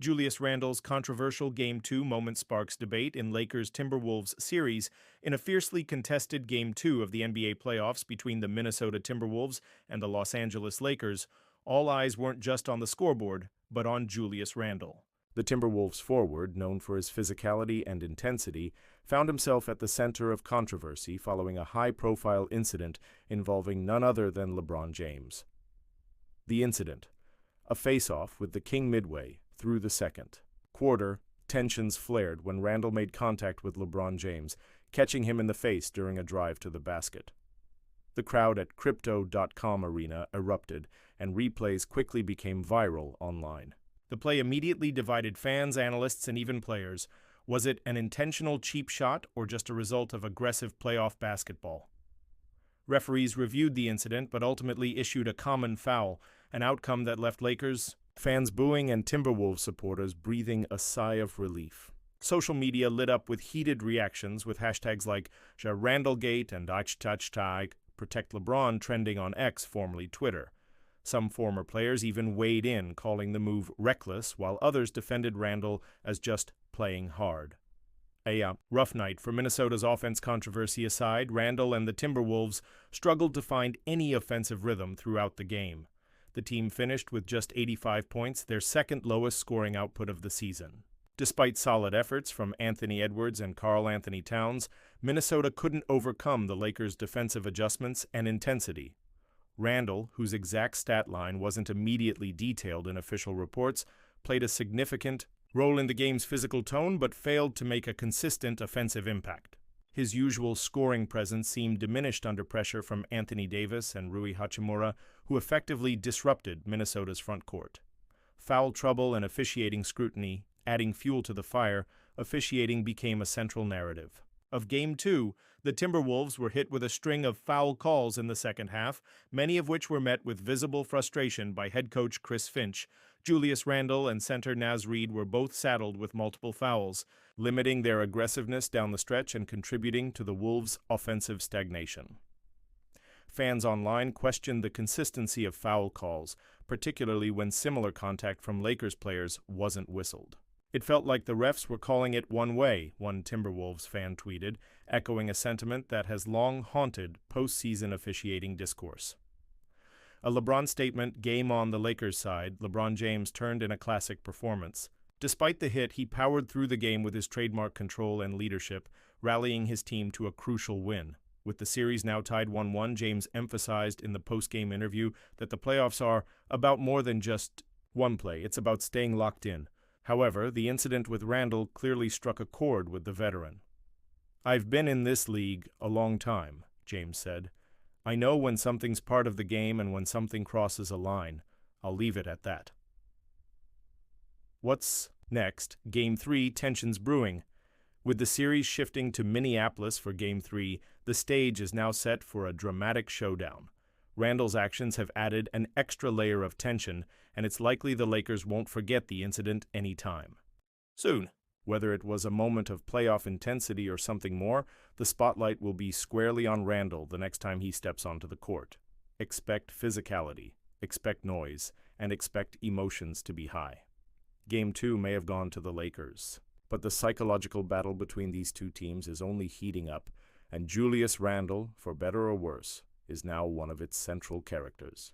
Julius Randle's controversial Game 2 moment sparks debate in Lakers-Timberwolves series in a fiercely contested Game 2 of the NBA playoffs between the Minnesota Timberwolves and the Los Angeles Lakers. All eyes weren't just on the scoreboard, but on Julius Randle. The Timberwolves forward, known for his physicality and intensity, found himself at the center of controversy following a high-profile incident involving none other than LeBron James. The incident: a face-off with the King midway through the second quarter. Tensions flared when Randle made contact with LeBron James, catching him in the face during a drive to the basket. The crowd at Crypto.com Arena erupted, and replays quickly became viral online. The play immediately divided fans, analysts, and even players. Was it an intentional cheap shot or just a result of aggressive playoff basketball? Referees reviewed the incident but ultimately issued a common foul, an outcome that left Lakers fans booing and Timberwolves supporters breathing a sigh of relief. Social media lit up with heated reactions, with hashtags like #RandleGate and #ProtectLeBron trending on X, formerly Twitter. Some former players even weighed in, calling the move reckless, while others defended Randle as just playing hard. A rough night for Minnesota's offense. Controversy aside, Randle and the Timberwolves struggled to find any offensive rhythm throughout the game. The team finished with just 85 points, their second lowest scoring output of the season. Despite solid efforts from Anthony Edwards and Karl-Anthony Towns, Minnesota couldn't overcome the Lakers' defensive adjustments and intensity. Randle, whose exact stat line wasn't immediately detailed in official reports, played a significant role in the game's physical tone but failed to make a consistent offensive impact. His usual scoring presence seemed diminished under pressure from Anthony Davis and Rui Hachimura, who effectively disrupted Minnesota's front court. Foul trouble and officiating scrutiny adding fuel to the fire, officiating became a central narrative. Of Game 2, the Timberwolves were hit with a string of foul calls in the second half, many of which were met with visible frustration by head coach Chris Finch. Julius Randle and center Naz Reid were both saddled with multiple fouls, limiting their aggressiveness down the stretch and contributing to the Wolves' offensive stagnation. Fans online questioned the consistency of foul calls, particularly when similar contact from Lakers players wasn't whistled. "It felt like the refs were calling it one way," one Timberwolves fan tweeted, echoing a sentiment that has long haunted postseason officiating discourse. A LeBron statement: game on the Lakers' side. LeBron James turned in a classic performance. Despite the hit, he powered through the game with his trademark control and leadership, rallying his team to a crucial win. With the series now tied 1-1, James emphasized in the post-game interview that the playoffs are about more than just one play. It's about staying locked in. However, the incident with Randle clearly struck a chord with the veteran. "I've been in this league a long time," James said. "I know when something's part of the game and when something crosses a line. I'll leave it at that." What's next? Game 3, tensions brewing. With the series shifting to Minneapolis for Game 3, the stage is now set for a dramatic showdown. Randle's actions have added an extra layer of tension, and it's likely the Lakers won't forget the incident anytime soon. Whether it was a moment of playoff intensity or something more, the spotlight will be squarely on Randle the next time he steps onto the court. Expect physicality, expect noise, and expect emotions to be high. Game 2 may have gone to the Lakers, but the psychological battle between these two teams is only heating up, and Julius Randle, for better or worse, is now one of its central characters.